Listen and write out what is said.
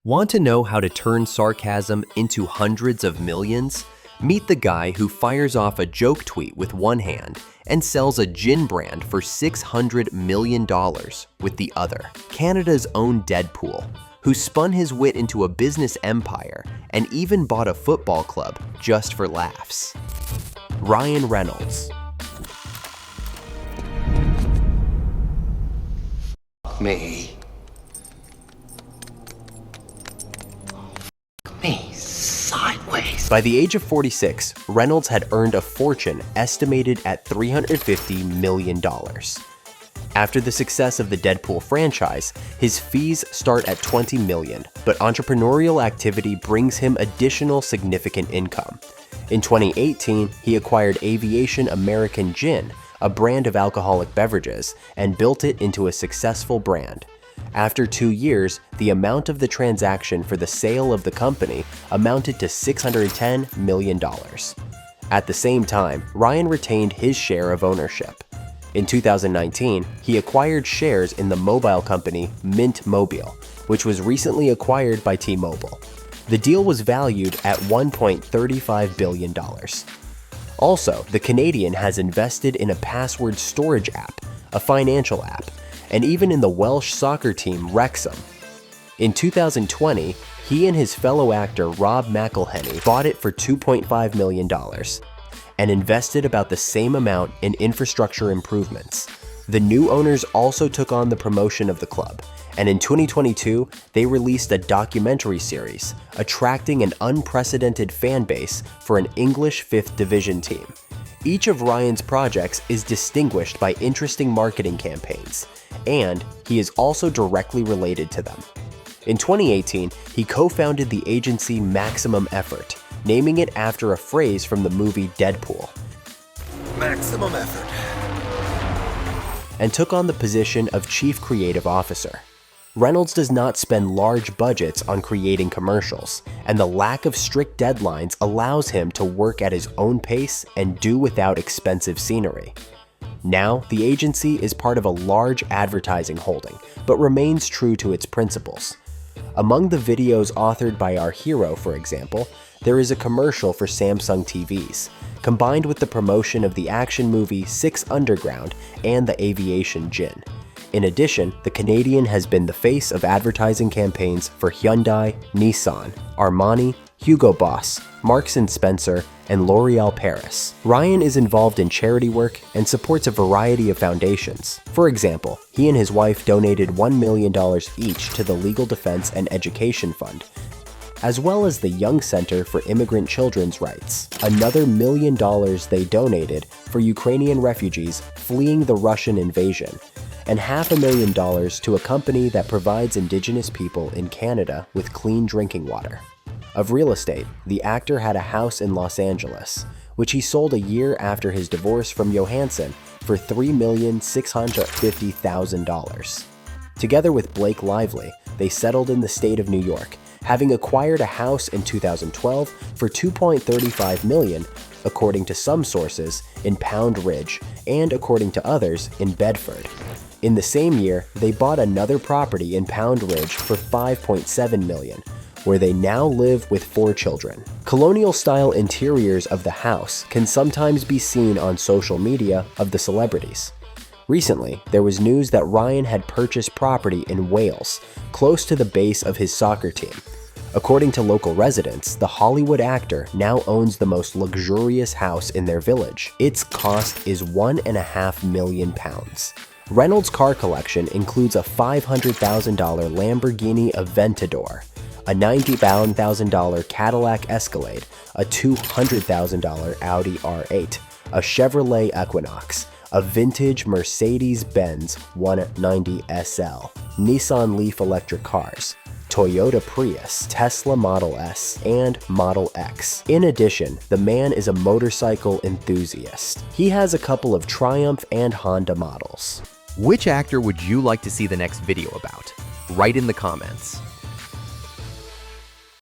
Want to know how to turn sarcasm into hundreds of millions? Meet the guy who fires off a joke tweet with one hand and sells a gin brand for $600 million with the other. Canada's own Deadpool, who spun his wit into a business empire and even bought a football club just for laughs. Ryan Reynolds. Me sideways. By the age of 46, Reynolds had earned a fortune estimated at $350 million. After the success of the Deadpool franchise, his fees start at $20 million, but entrepreneurial activity brings him additional significant income. In 2018, he acquired Aviation American Gin, a brand of alcoholic beverages, and built it into a successful brand. After 2 years, the amount of the transaction for the sale of the company amounted to $610 million. At the same time, Ryan retained his share of ownership. In 2019, he acquired shares in the mobile company Mint Mobile, which was recently acquired by T-Mobile. The deal was valued at $1.35 billion. Also, the Canadian has invested in a password storage app, a financial app, and even in the Welsh soccer team Wrexham. In 2020, he and his fellow actor Rob McElhenney bought it for $2.5 million and invested about the same amount in infrastructure improvements. The new owners also took on the promotion of the club, and in 2022, they released a documentary series, attracting an unprecedented fan base for an English 5th Division team. Each of Ryan's projects is distinguished by interesting marketing campaigns, and he is also directly related to them. In 2018, he co-founded the agency Maximum Effort, naming it after a phrase from the movie Deadpool. Maximum effort. And took on the position of Chief Creative Officer. Reynolds does not spend large budgets on creating commercials, and the lack of strict deadlines allows him to work at his own pace and do without expensive scenery. Now, the agency is part of a large advertising holding, but remains true to its principles. Among the videos authored by our hero, for example, there is a commercial for Samsung TVs, combined with the promotion of the action movie 6 Underground and the Aviation Gin. In addition, the Canadian has been the face of advertising campaigns for Hyundai, Nissan, Armani, Hugo Boss, Marks & Spencer, and L'Oréal Paris. Ryan is involved in charity work and supports a variety of foundations. For example, he and his wife donated $1 million each to the Legal Defense and Education Fund, as well as the Young Center for Immigrant Children's Rights. Another $1 million they donated for Ukrainian refugees fleeing the Russian invasion, and $500,000 to a company that provides Indigenous people in Canada with clean drinking water. Of real estate, the actor had a house in Los Angeles, which he sold a year after his divorce from Johansson for $3,650,000. Together with Blake Lively, they settled in the state of New York, having acquired a house in 2012 for $2.35 million, according to some sources, in Pound Ridge, and according to others, in Bedford. In the same year, they bought another property in Pound Ridge for $5.7 million, where they now live with 4 children. Colonial-style interiors of the house can sometimes be seen on social media of the celebrities. Recently, there was news that Ryan had purchased property in Wales, close to the base of his soccer team. According to local residents, the Hollywood actor now owns the most luxurious house in their village. Its cost is £1.5 million. Reynolds' car collection includes a $500,000 Lamborghini Aventador, a $90,000 Cadillac Escalade, a $200,000 Audi R8, a Chevrolet Equinox, a vintage Mercedes-Benz 190 SL, Nissan Leaf electric cars, Toyota Prius, Tesla Model S, and Model X. In addition, the man is a motorcycle enthusiast. He has a couple of Triumph and Honda models. Which actor would you like to see the next video about? Write in the comments.